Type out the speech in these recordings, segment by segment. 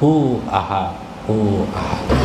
hu ahad, hu ahad.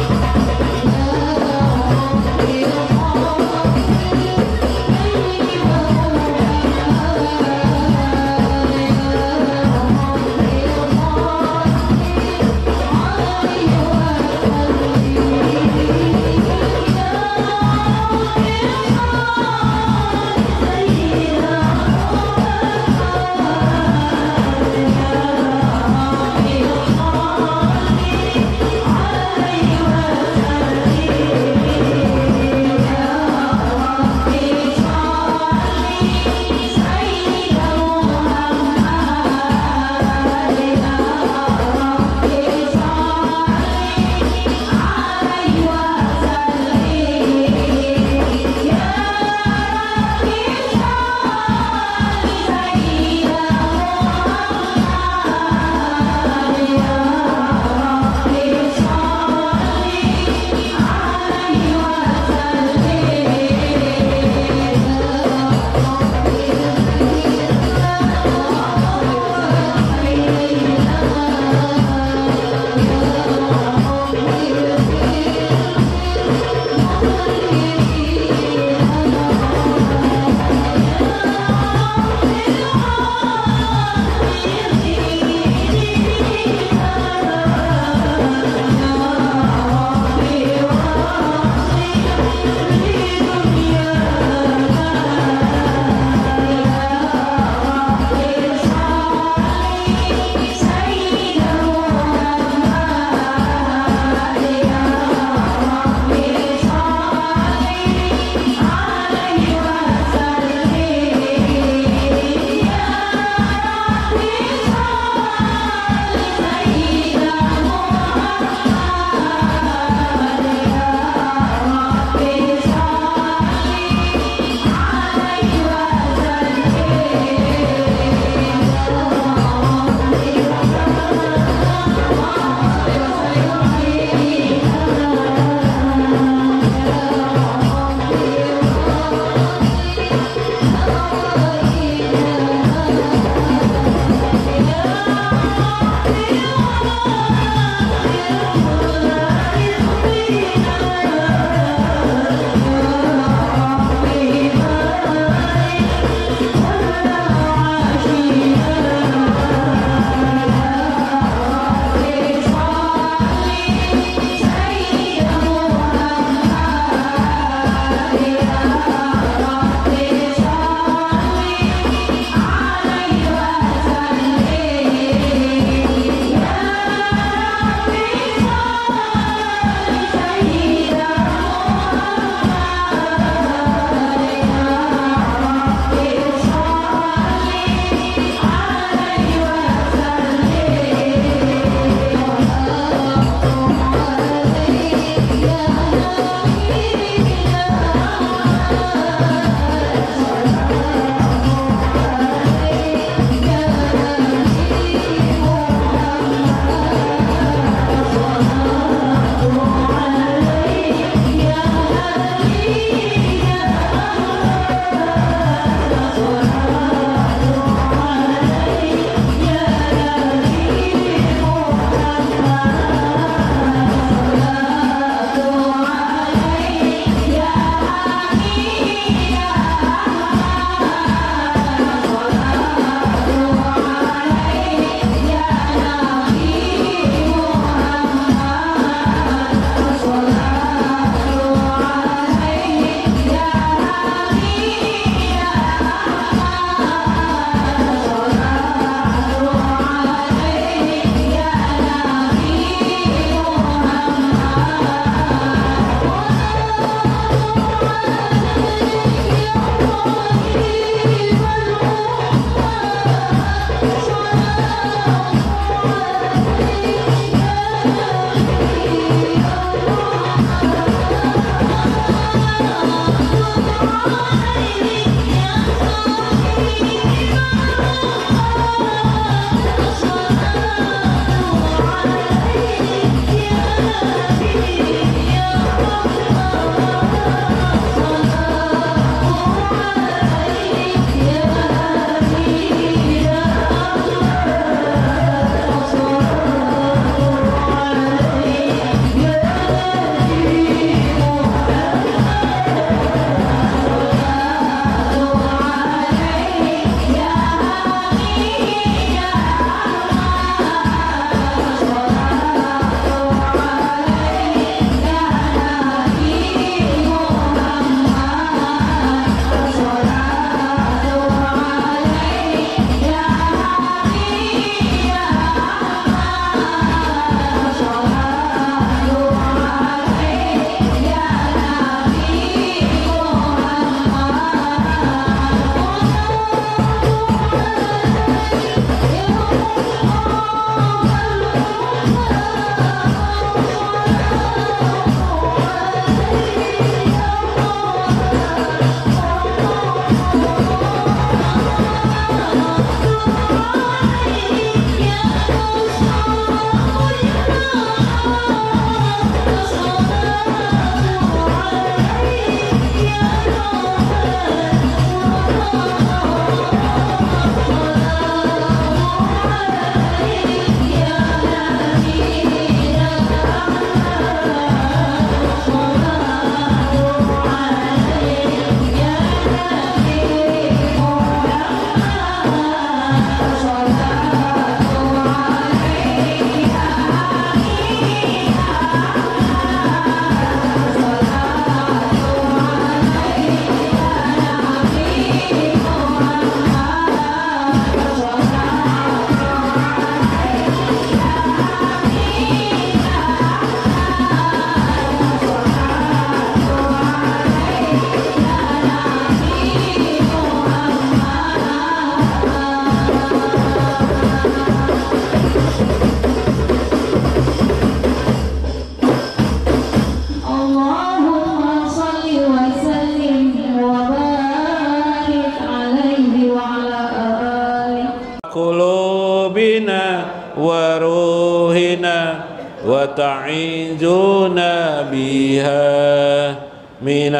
علينا وتعيذنا بها من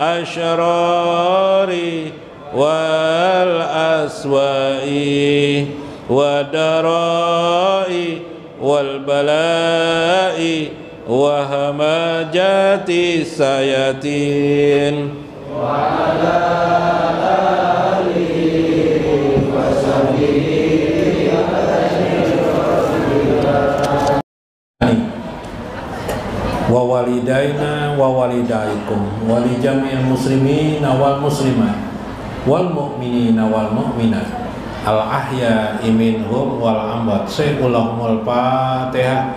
الأشرار والأسواء والضراء والبلاء وهمجات الشياطين وعلى آله وصحبه wa walidaina wa walidaikum wa li jami'il muslimina wal muslimat wal mu'minina wal mu'minat al ahya'i minhum wal amwat. Sa'ulahumul Fatihah.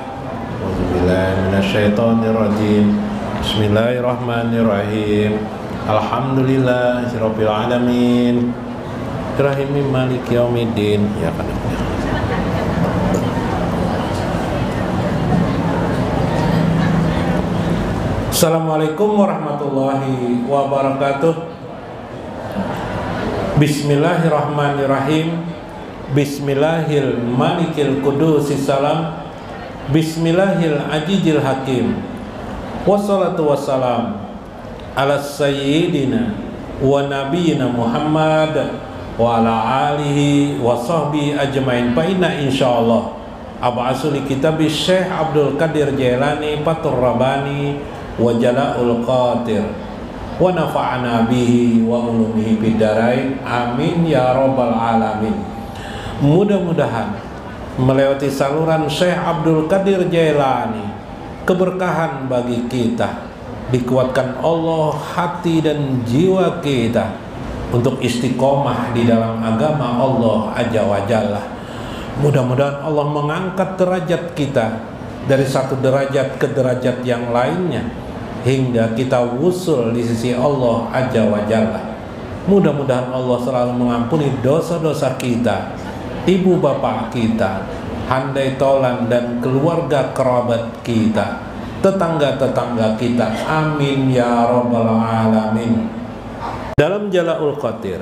A'udzubillahi minasyaitonir rajim. Bismillahirrahmanirrahim. Alhamdulillahirabbil alamin. Rahimim maliki yaumiddin. Ya kan. Assalamualaikum warahmatullahi wabarakatuh. Bismillahirrahmanirrahim. Bismillahil malikil qudusis salam. Bismillahil ajijil hakim. Wassalatu wassalam ala sayyidina wa nabiyina Muhammad wa ala alihi wa sahbihi ajmain. Fa inna insyaallah ab'asuli kitabis Syekh Abdul Qadir Jailani Fathur Rabbani wa jala'ul qatir wa nafa'ana bihi wa ulumihi bidarain amin ya rabbal alamin. Mudah-mudahan melewati saluran Syekh Abdul Qadir Jailani keberkahan bagi kita, dikuatkan Allah hati dan jiwa kita untuk istiqomah di dalam agama Allah Azza wa Jalla. Mudah-mudahan Allah mengangkat derajat kita dari satu derajat ke derajat yang lainnya hingga kita wusul di sisi Allah Azza wa Jalla. Mudah-mudahan Allah selalu mengampuni dosa-dosa kita, ibu bapak kita, handai tolan dan keluarga kerabat kita, tetangga-tetangga kita. Amin ya rabbal alamin. Dalam Jala'ul Qatir,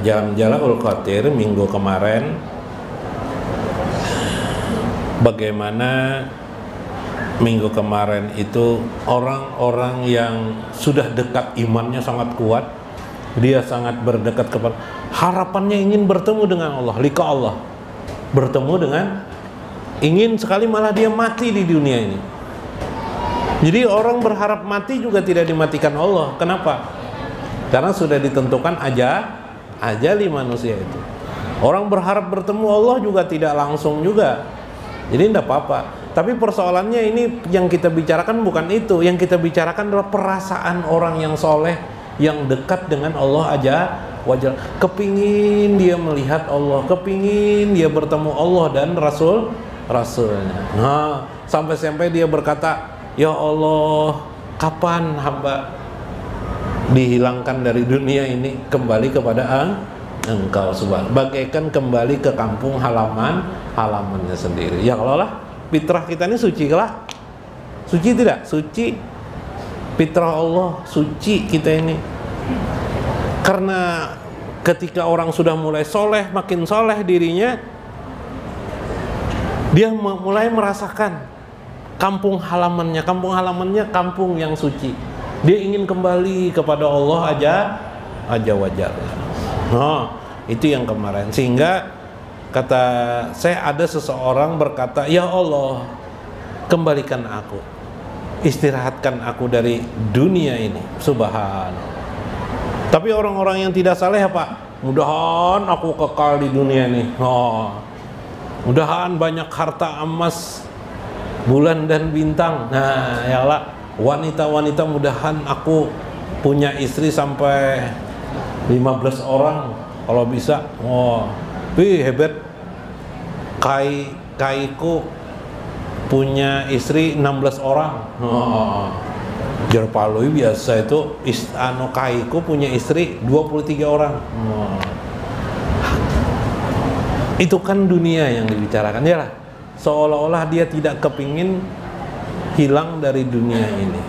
dalam Jala'ul Qatir minggu kemarin, bagaimana minggu kemarin itu orang-orang yang sudah dekat imannya sangat kuat, dia sangat berdekat kepada harapannya ingin bertemu dengan Allah, liqa Allah, bertemu dengan, ingin sekali malah dia mati di dunia ini. Jadi orang berharap mati juga tidak dimatikan Allah. Kenapa? Karena sudah ditentukan ajali manusia itu. Orang berharap bertemu Allah juga tidak langsung juga. Jadi tidak apa-apa. Tapi persoalannya ini yang kita bicarakan bukan itu. Yang kita bicarakan adalah perasaan orang yang soleh, yang dekat dengan Allah Azza wa Jalla. Kepingin dia melihat Allah, kepingin dia bertemu Allah dan Rasulnya. Nah, sampai-sampai dia berkata, ya Allah, kapan hamba dihilangkan dari dunia ini, kembali kepada Engkau subhanahu, bagaikan kembali ke kampung halamannya sendiri. Ya Allah lah, fitrah kita ini suci lah, suci tidak? Suci, fitrah Allah suci kita ini. Karena ketika orang sudah mulai soleh, makin soleh dirinya, dia mulai merasakan kampung halamannya kampung yang suci. Dia ingin kembali kepada Allah Azza wa Jalla. Nah, itu yang kemarin. Sehingga kata saya, ada seseorang berkata, ya Allah, kembalikan aku, istirahatkan aku dari dunia ini. Subhanallah. Tapi orang-orang yang tidak saleh apa? Mudahan aku kekal di dunia ini. Oh, mudahan banyak harta emas, bulan dan bintang. Nah, ya Allah, wanita-wanita, mudahan aku punya istri sampai 15 orang kalau bisa. Oh, hebat. Kaiku punya istri 16 orang. Oh, Jerpalui biasa itu kaiku punya istri 23 orang. Oh. Itu kan dunia yang dibicarakan, ya lah. Seolah-olah dia tidak kepingin hilang dari dunia ini.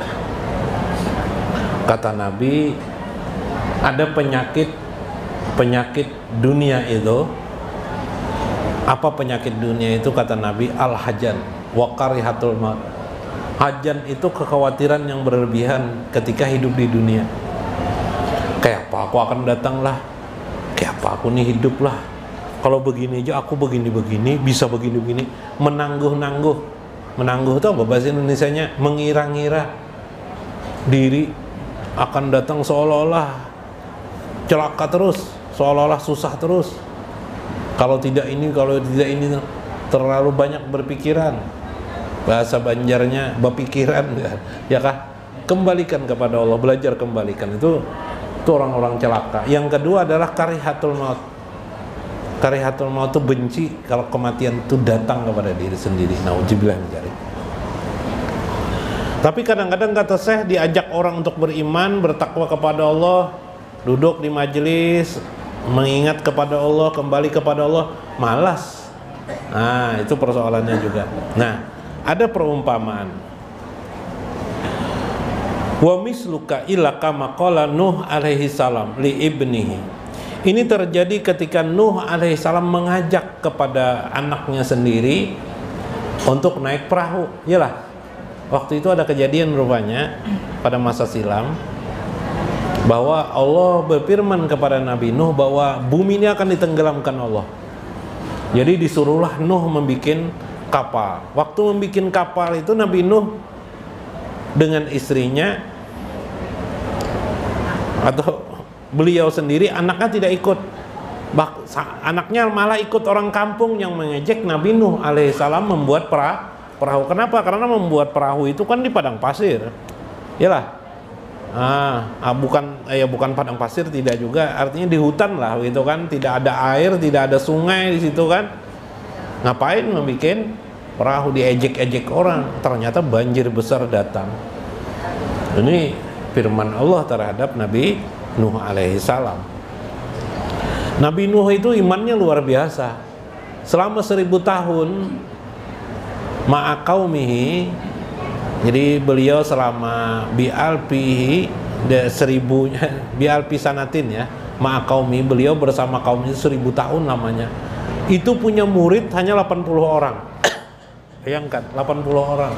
Kata Nabi, ada penyakit dunia itu Apa penyakit dunia itu? Kata Nabi, al-hajan wa karihatul maut. Hajan itu kekhawatiran yang berlebihan ketika hidup di dunia. Kayak apa aku akan datang lah, kayak apa aku nih hidup lah, kalau begini aja aku begini-begini, bisa begini-begini. Menangguh-nangguh. Menangguh itu apa bahasa Indonesianya? Mengira-ngira diri akan datang seolah-olah celaka terus, seolah-olah susah terus. Kalau tidak ini, terlalu banyak berpikiran. Bahasa Banjarnya berpikiran, ya kah? Kembalikan kepada Allah, belajar kembalikan. Itu orang-orang celaka. Yang kedua adalah karihatul maut. Karihatul maut itu benci kalau kematian itu datang kepada diri sendiri. Nauzubillah min dzalik. Tapi kadang-kadang kata Syekh, diajak orang untuk beriman, bertakwa kepada Allah, duduk di majelis, mengingat kepada Allah, kembali kepada Allah, malas. Nah, itu persoalannya juga. Nah, ada perumpamaan. Wa misluka illa kama qala Nuh alaihi salam li ibnihi. Ini terjadi ketika Nuh alaihi salam mengajak kepada anaknya sendiri untuk naik perahu. Iyalah, waktu itu ada kejadian rupanya pada masa silam, bahwa Allah berfirman kepada Nabi Nuh bahwa bumi ini akan ditenggelamkan Allah. Jadi disuruhlah Nuh membuat kapal. Waktu membuat kapal itu Nabi Nuh dengan istrinya atau beliau sendiri, anaknya tidak ikut. Anaknya malah ikut orang kampung yang mengejek Nabi Nuh alaihissalam membuat perahu. Kenapa? Karena membuat perahu itu kan di padang pasir. Yalah. Bukan padang pasir, tidak juga, artinya di hutan lah gitu kan, tidak ada air, tidak ada sungai di situ kan. Ngapain membuat perahu, diejek-ejek orang, ternyata banjir besar datang. Ini firman Allah terhadap Nabi Nuh alaihi salam. Nabi Nuh itu imannya luar biasa. Selama 1000 tahun ma'a qaumihi, jadi beliau selama bi'alfihi, 1000 bi'alfi sanatin ya, ma'a qaumi, beliau bersama kaumnya 1000 tahun lamanya. Itu punya murid hanya 80 orang. Bayangkan, 80 orang.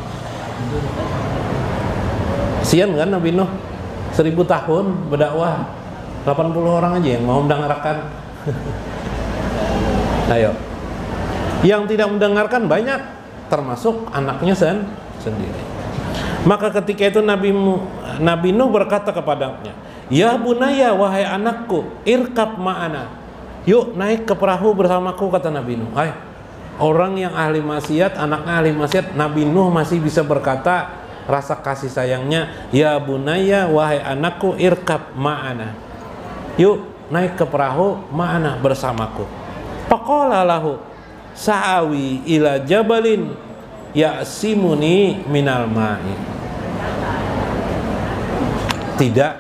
Sian kan Nabi Nuh 1000 tahun berdakwah, 80 orang aja yang mau mendengarkan. Ayo. Yang tidak mendengarkan banyak, termasuk anaknya sendiri. Maka ketika itu Nabi Nuh berkata kepadanya, "Ya bunaya, wahai anakku, irkab ma'ana." Yuk naik ke perahu bersamaku, kata Nabi Nuh. Hai, orang yang ahli maksiat, anaknya ahli maksiat, Nabi Nuh masih bisa berkata rasa kasih sayangnya, "Ya bunaya, wahai anakku, irkab ma'ana." Yuk naik ke perahu ma'ana, bersamaku. Faqala lahu sa'awi ila jabalin ya'simuni minal ma'i. Tidak,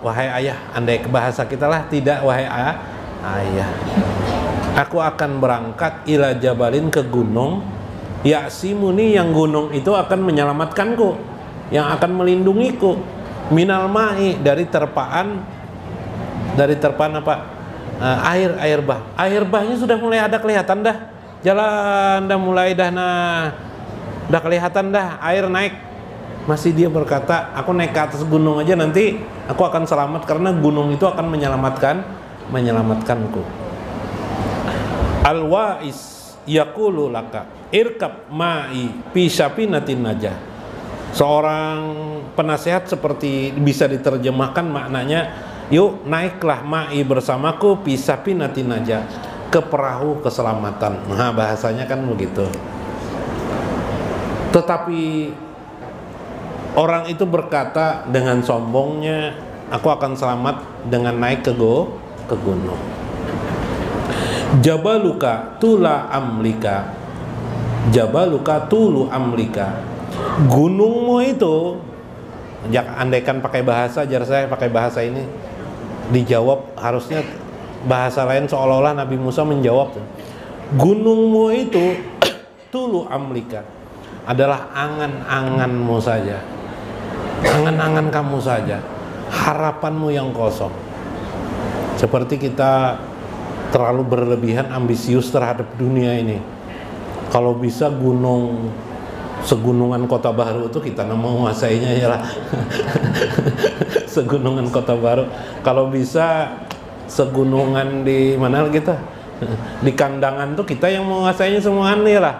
wahai ayah, andai bahasa kita lah, tidak wahai ayah, aku akan berangkat ila jabalin, ke gunung, ya'simuni, yang gunung itu akan menyelamatkanku, yang akan melindungiku, minal ma'i, dari terpaan apa? Air bah. Air bahnya sudah mulai ada kelihatan dah. Jalan dah mulai dah, udah kelihatan dah, air naik. Masih dia berkata, aku naik ke atas gunung aja, nanti aku akan selamat karena gunung itu akan menyelamatkanku. Al-wa'is yaqulu laka irkab ma'i fi safinatin najah. Seorang penasehat seperti bisa diterjemahkan maknanya, yuk naiklah ma'i bersamaku fi safinatin najah, ke perahu keselamatan. Nah, bahasanya kan begitu. Tetapi orang itu berkata dengan sombongnya, aku akan selamat dengan naik ke gunung. Jabaluka tula amlika, jabaluka tulu amlika. Gunungmu itu, andaikan pakai bahasa, jar saya pakai bahasa ini, dijawab harusnya bahasa lain, seolah-olah Nabi Musa menjawab, gunungmu itu tulu amlika, adalah angan-anganmu saja, angan-angan kamu saja, harapanmu yang kosong. Seperti kita terlalu berlebihan ambisius terhadap dunia ini. Kalau bisa segunungan Kota Baru itu kita mau menguasainya ya lah. Segunungan Kota Baru. Kalau bisa segunungan di mana kita? Di Kandangan tuh kita yang menguasainya semuanya ya lah.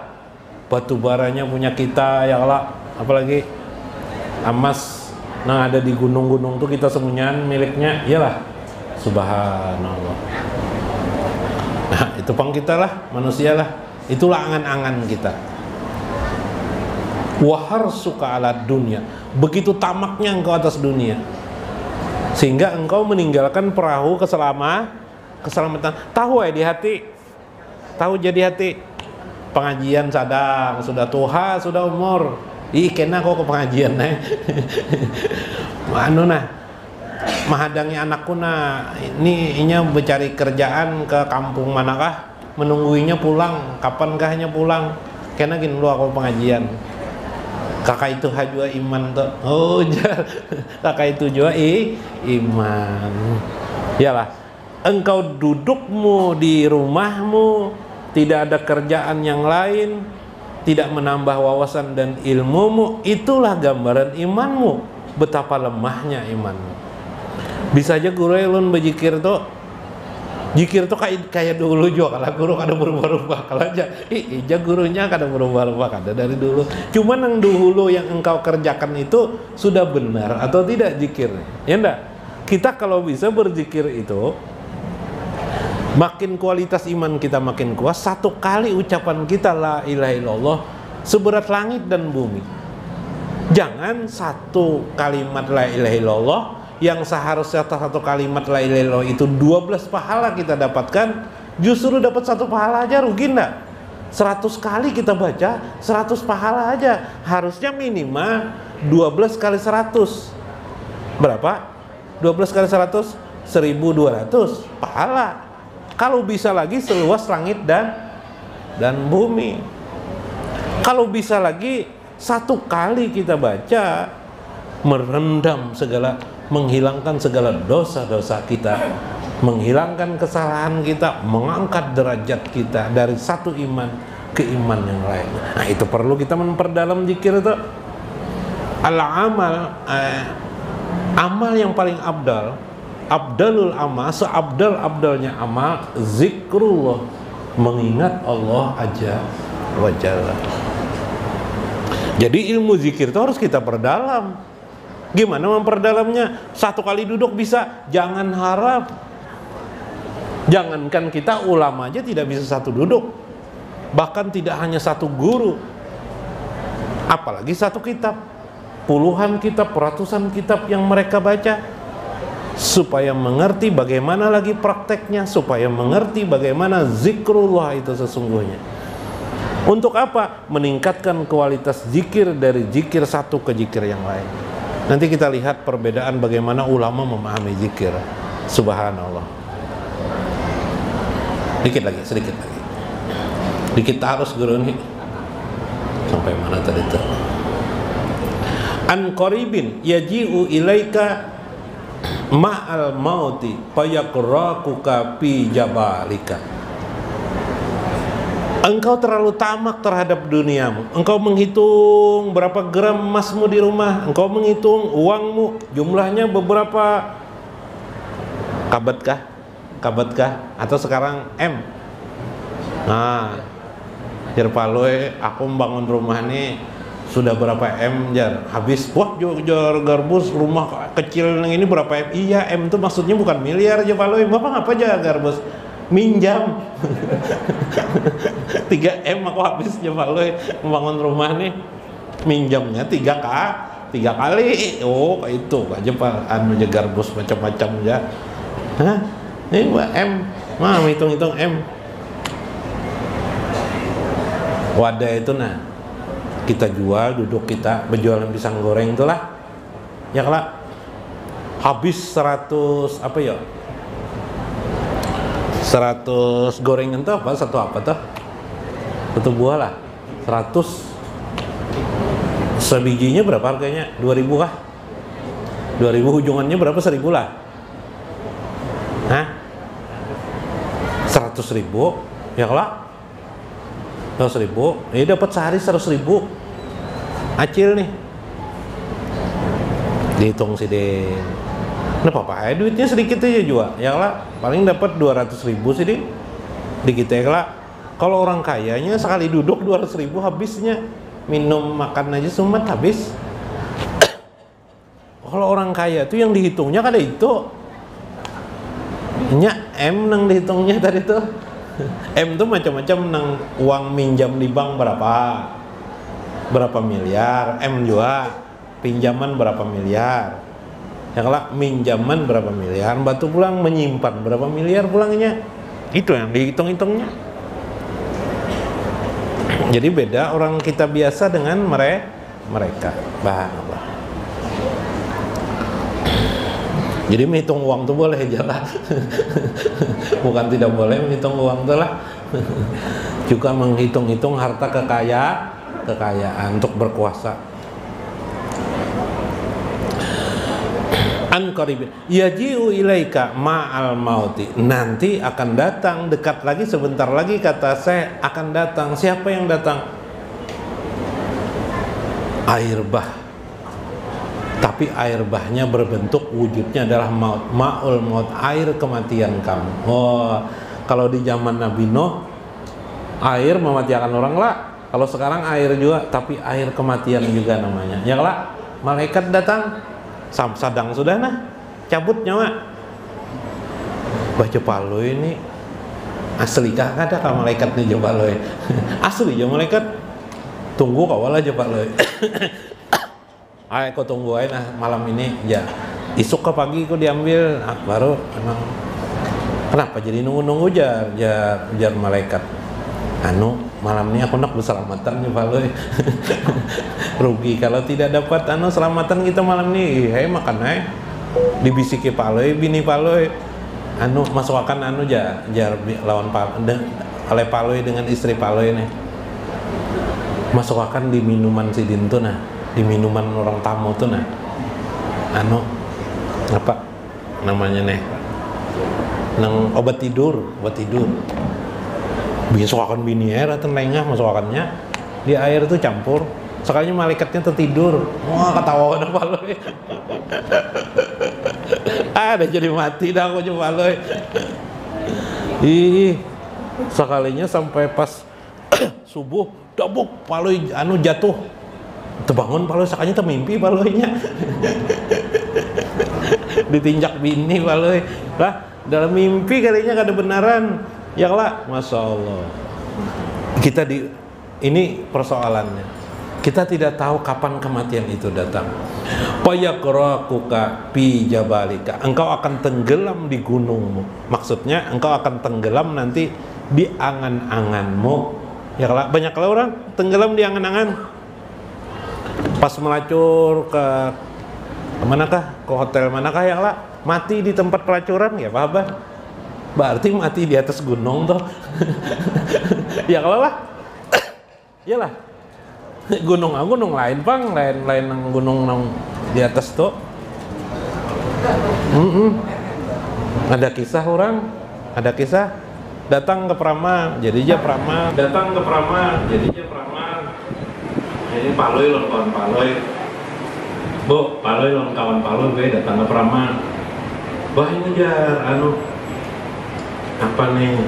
Batu baranya punya kita ya lah. Apalagi emas nah ada di gunung-gunung tuh kita semuanya miliknya ya lah. Subhanallah. Nah, itu pang kita lah, manusia lah. Itulah angan-angan kita. Wahar suka ala dunia. Begitu tamaknya engkau atas dunia, sehingga engkau meninggalkan perahu keselamatan. Tahu di hati, tahu jadi hati. Pengajian sadang, sudah tua, sudah umur. Kena kok ke pengajian anu nah, mahadangi anakku nah, inya mencari kerjaan ke kampung manakah, menungguinya pulang, kapankahnya pulang, kena gini lu aku pengajian. Kakak itu jua iman tuh. Oh kakak itu jua iman. Yalah, engkau dudukmu di rumahmu, tidak ada kerjaan yang lain, tidak menambah wawasan dan ilmumu, itulah gambaran imanmu. Betapa lemahnya imanmu. Bisa aja guru elun berzikir tuh, zikir tuh kayak dulu juga, kalau guru kada berubah-ubah, kalau aja gurunya kada berubah-ubah, kada dari dulu. Cuman yang dulu yang engkau kerjakan itu sudah benar atau tidak zikirnya, ya enggak? Kita kalau bisa berzikir itu, makin kualitas iman kita makin kuat. Satu kali ucapan kita la ilaha illallah seberat langit dan bumi. Jangan satu kalimat la ilaha illallah yang seharusnya satu kalimat la ilaha illallah itu 12 pahala kita dapatkan, justru dapat 1 pahala aja, rugi enggak? 100 kali kita baca 100 pahala aja, harusnya minimal 12 kali 100. Berapa? 12 kali 100 1200 pahala. Kalau bisa lagi seluas langit dan bumi. Kalau bisa lagi 1 kali kita baca merendam segala, menghilangkan segala dosa-dosa kita, menghilangkan kesalahan kita, mengangkat derajat kita dari satu iman ke iman yang lain. Nah, itu perlu kita memperdalam zikir itu. Amal yang paling abdalul amal, seabdal-abdalnya amal, zikrullah, mengingat Allah aja wa jalla. Jadi ilmu zikir itu harus kita perdalam. Gimana memperdalamnya? 1 kali duduk bisa, jangan harap. Jangankan kita ulama aja tidak bisa 1 duduk, bahkan tidak hanya 1 guru, apalagi 1 kitab. Puluhan kitab, ratusan kitab yang mereka baca, supaya mengerti bagaimana lagi prakteknya, supaya mengerti bagaimana zikrullah itu sesungguhnya. Untuk apa? Meningkatkan kualitas zikir dari zikir satu ke zikir yang lain. Nanti kita lihat perbedaan bagaimana ulama memahami zikir. Subhanallah. Sedikit lagi. Dikit harus guru nih. Sampai mana tadi tuh? An qaribin yaji'u ilaika ma'al mauti fayaqraquka fi jabalika. Engkau terlalu tamak terhadap duniamu. Engkau menghitung berapa gram emasmu di rumah, engkau menghitung uangmu jumlahnya beberapa kabatkah atau sekarang M. Nah, Jerpaloy, aku membangun rumah ini sudah berapa M jar, habis wah jar garbus rumah kecil yang ini berapa M. Iya, M itu maksudnya bukan miliar Jerpaloy. Bapak ngapa aja garbus minjam 3M aku habis Jerpaloy membangun rumah nih, minjamnya 3 kali. Oh itu aja Pak anu garbus macam-macam ya. Hah? Ini M, mah hitung-hitung M. Wadah itu nah kita jual, duduk kita berjualan pisang goreng itulah ya kelak habis 100 apa ya, 100 gorengan tuh apa, satu buah lah 100, sebijinya berapa harganya? 2000 kah? 2000 ujungannya berapa? 1000 lah. Hah? 100 100.000 ya lah, 100.000 ini dapat sehari 100.000 acil nih, dihitung sih deh. Nah apa duitnya sedikit aja juga ya lah, paling dapat 200.000 sih dikit ya lah. Kalau orang kayanya sekali duduk 200.000 habisnya, minum makan aja sumet habis. Kalau orang kaya tuh yang dihitungnya kada itu nya M nang dihitungnya tadi tuh. M tuh macam-macam nang uang minjam di bank berapa miliar, M juga pinjaman berapa miliar. Yang lah minjaman berapa miliar, batu pulang menyimpan berapa miliar pulangnya. Itu yang dihitung-hitungnya. Jadi beda orang kita biasa dengan mereka. Bahanallah. Jadi menghitung uang tuh boleh aja lah. Bukan tidak boleh menghitung uang tuh lah. Juga menghitung-hitung harta kekayaan untuk berkuasa. An qaribin yaji'u ilaika ma'al mauti, nanti akan datang, dekat lagi, sebentar lagi kata saya akan datang. Siapa yang datang? Air bah, tapi air bahnya berbentuk wujudnya adalah maut, ma'ul maut, air kematian kamu. Oh, kalau di zaman Nabi Nuh air mematikan orang lah, kalau sekarang air juga, tapi air kematian juga namanya ya lah. Malaikat datang sadang sudah nah cabut nyawa. Baca paloi ini asli kah kada ka malaikat nih coba paloi. Asli ya malaikat. Tunggu kawal aja paloi. Kau tunggu aja nah malam ini ya. Isuk ke pagi kau diambil baru emang. Kenapa jadi nunggu jar malaikat. Malam ini aku nak berselamatan nih paloi. Rugi kalau tidak dapat selamatan kita malam ini. Hei makan dibisiki paloi bini paloi masukkan jar lawan oleh paloi dengan istri paloi nih. Masukkan di minuman sidin tuh nah, di minuman orang tamu tuh nah. Apa namanya nih? Nang obat tidur. Masukkan bini air atau lengah masukkannya di air tuh campur. Sekalinya malaikatnya tertidur. Wah ketawa udah paloi. Ada jadi mati dah aku coba paloi. Sekalinya sampai pas subuh dabuk paloi jatuh. Terbangun paloi sekalinya termimpi paloinya. Ditinjak bini paloi. Lah dalam mimpi kalinya kada benaran. Ya lah, masya Allah. Ini persoalannya. Kita tidak tahu kapan kematian itu datang. Payakrakuka pi jabalika. Engkau akan tenggelam di gunungmu. Maksudnya engkau akan tenggelam nanti di angan-anganmu. Ya lah, banyak lah orang tenggelam di angan-angan. Pas melacur ke manakah? Ke hotel manakah ya lah? Mati di tempat pelacuran ya, apa? Berarti mati di atas gunung tuh. Ya kalau lah. Iyalah. Gunung lain pang, lain gunung di atas tuh. Ada kisah orang, ada kisah datang ke Prama, jadinya Prama, datang ke Prama, jadinya Prama. Ini paloi loh kawan paloi. Bu, paloi loh kawan paloi gue datang ke Prama. Wah ini jar apa nih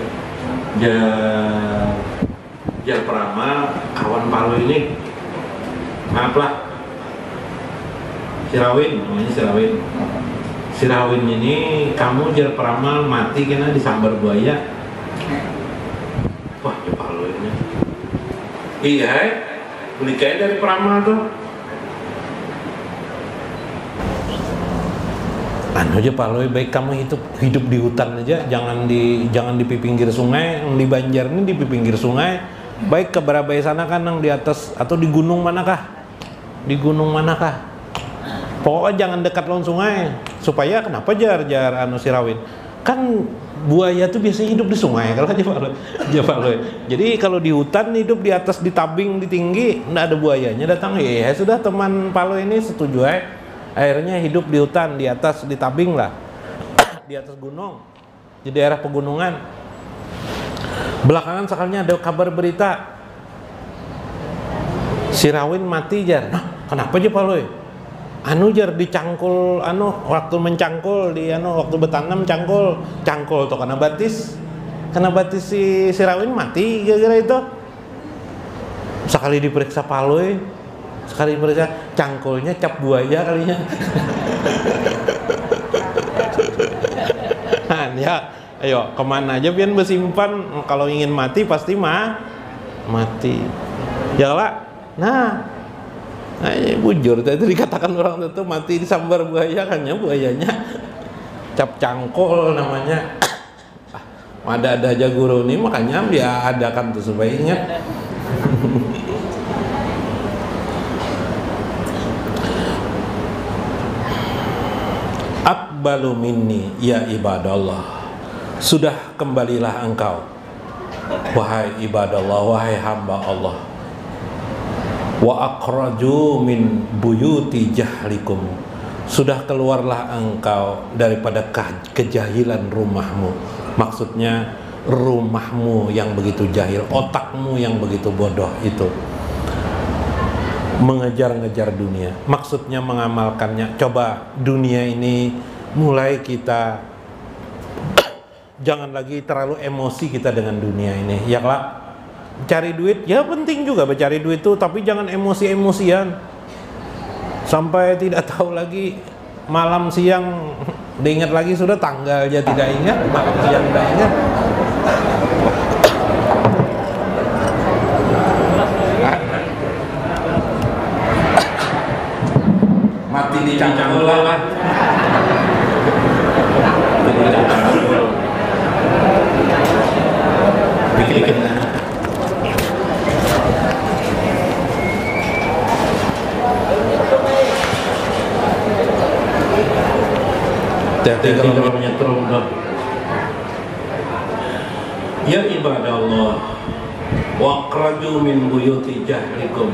jar Prama kawan palu ini maaf lah Sirawin, namanya Sirawin ini kamu jar Prama mati kena disambar buaya. Wah ya palu ini iya beli kayak dari Prama tuh aja paloi baik kamu hidup di hutan aja, jangan di pinggir sungai. Yang di Banjar ini di pinggir sungai. Baik ke Barabai sana kan yang di atas atau di gunung manakah? Di gunung manakah? Pokoknya jangan dekat lawan sungai. Supaya kenapa jar Sirawin? Kan buaya tuh biasanya hidup di sungai kalau aja paloi. Jadi kalau di hutan hidup di atas di tabing di tinggi enggak ada buayanya datang. Ya sudah teman paloi ini setuju akhirnya hidup di hutan, di atas, di tabing lah. Di atas gunung, di daerah pegunungan. Belakangan sekalinya ada kabar berita si Rawin mati jar. Nah, kenapa aja Paloy? Anu jar dicangkul, waktu mencangkul di waktu betanam cangkul tuh kena batis si Rawin mati gara-gara itu. Sekali diperiksa Paloy, sekali diperiksa cangkulnya cap buaya kalinya. Ya, ayo kemana aja pian bersimpan, kalau ingin mati pasti mati. Ya lah. Nah, ini bujur tadi dikatakan orang itu mati disambar buaya kan ya, buayanya cap cangkul namanya. Ada aja guru nih, makanya dia adakan tuh supaya ingat. Aqbalu minni ya ibadallah, sudah kembalilah engkau wahai ibadallah, wahai hamba Allah. Wa akhraju min buyuti jahlikum, sudah keluarlah engkau daripada kejahilan rumahmu. Maksudnya rumahmu yang begitu jahil, otakmu yang begitu bodoh itu, mengejar-ngejar dunia, maksudnya mengamalkannya. Coba dunia ini mulai kita jangan lagi terlalu emosi kita dengan dunia ini, ya lah. Cari duit, ya penting juga mencari duit itu, tapi jangan emosi-emosian sampai tidak tahu lagi malam siang diingat lagi sudah tanggal aja tidak ingat, malam siang tidak ingat. Mati di cangkul lah. Bikin hati-hati kalau menyetrum. Ya ibadallah, waqraju min buyuti jahlikum,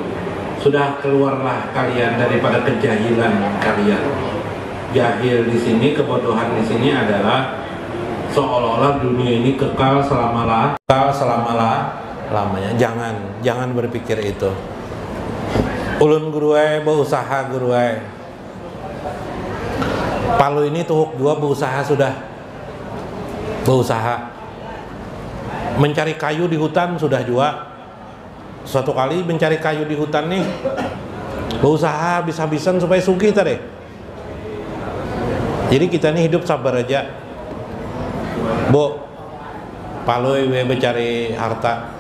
sudah keluarlah kalian daripada kejahilan kalian. Jahil di sini, kebodohan di sini adalah seolah-olah dunia ini kekal lamanya. Jangan berpikir itu. Ulun guruai berusaha guruai. Palu ini tuhuk dua berusaha mencari kayu di hutan sudah juga. Suatu kali mencari kayu di hutan nih, berusaha habis-habisan supaya sugih tadi. Jadi kita nih hidup sabar aja, Bu. Palu mencari harta,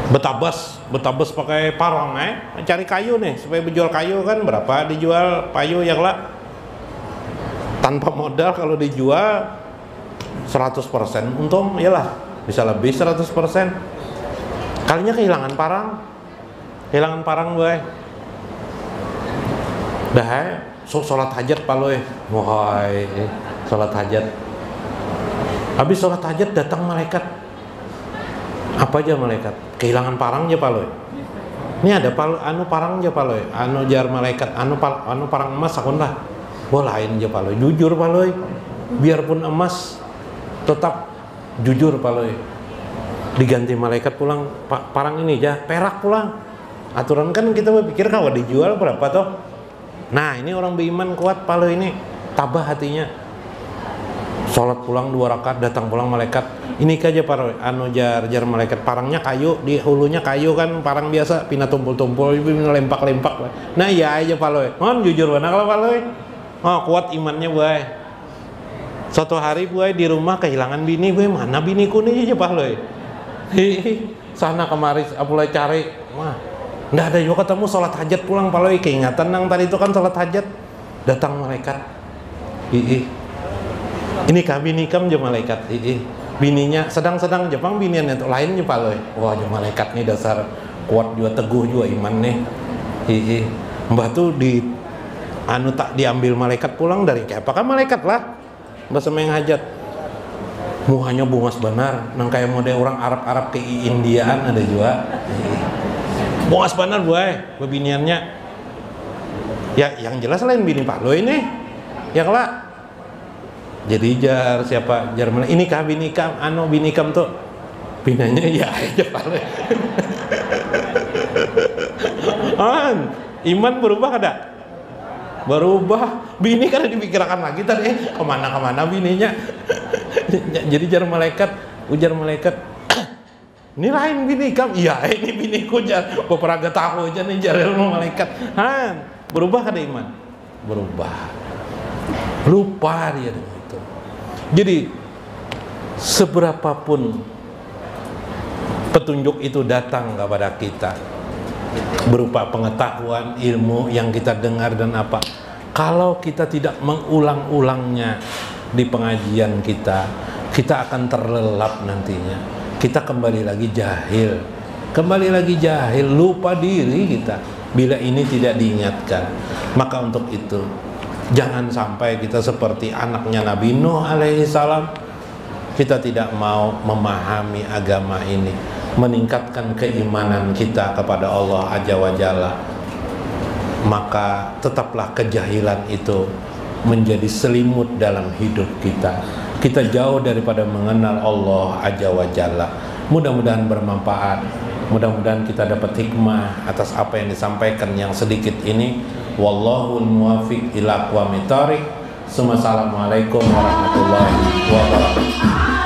betabas pakai parang mencari kayu nih supaya menjual kayu kan berapa dijual kayu yang lah. Tanpa modal kalau dijual 100% untung, iyalah bisa lebih 100%. Kalinya kehilangan parang gue. Dah sholat hajat paloy, wahai sholat hajat. Habis sholat hajat datang malaikat. Apa aja malaikat? Kehilangan parang aja paloy. Ini ada parang aja paloy. Jar malaikat parang emas akun lah. Lain aja paloy, jujur paloy, biarpun emas tetap jujur paloy. Diganti malaikat pulang parang ini aja perak pulang. Aturan kan kita berpikir kalau dijual berapa toh. Nah ini orang beriman kuat paloy ini, tabah hatinya. Sholat pulang 2 rakaat, datang pulang malaikat. Ini aja paloy, jar malaikat parangnya kayu, di hulunya kayu kan parang biasa, pina tumpul-tumpul, pina lempak-lempak. Nah ya aja paloy, jujur mana kalau paloy. Kuat imannya boy. Suatu hari boy di rumah kehilangan bini boy, mana biniku nih aja paloy. Sana kemari mulai cari, nggak ada juga ketemu. Sholat hajat pulang paloy, keingatan nang tadi itu kan sholat hajat. Datang malaikat, ini kah bini kam aja malaikat. Bininya sedang Jepang biniannya tuh lain aja paloy. Wah aja malaikat nih dasar kuat juga, teguh juga iman nih. Mbah tuh tak diambil malaikat pulang dari kayak apakah malaikat lah bahasa meng hajat muhanya bungas benar nang kayak model orang Arab ke Indiaan ada juga bungas benar boy bebiniannya ya. Yang jelas lain bini Pak Lo ini yang lah jadi jar siapa jar mana ini kah bini kam bini kam tuh Pinanya iya aja paling. Iman berubah kada? Berubah. Bini kan dipikirkan lagi tadi, kemana bininya. Jadi ujar malaikat, ini lain bini kamu. Iya, ini biniku jar. Beberapa tahu aja nih jar ilmu malaikat. Berubah kada iman? Berubah. Lupa dia dengan itu. Jadi seberapapun petunjuk itu datang kepada kita berupa pengetahuan, ilmu yang kita dengar dan apa, kalau kita tidak mengulang-ulangnya di pengajian kita akan terlelap nantinya. Kita kembali lagi jahil, lupa diri kita bila ini tidak diingatkan. Maka untuk itu jangan sampai kita seperti anaknya Nabi Nuh alaihi salam. Kita tidak mau memahami agama ini, meningkatkan keimanan kita kepada Allah Azza wa Jalla, maka tetaplah kejahilan itu menjadi selimut dalam hidup kita. Kita jauh daripada mengenal Allah Azza wa Jalla. Mudah-mudahan bermanfaat. Mudah-mudahan kita dapat hikmah atas apa yang disampaikan yang sedikit ini. Wallahul muwaffiq ila aqwamit thoriq. Assalamualaikum warahmatullahi wabarakatuh.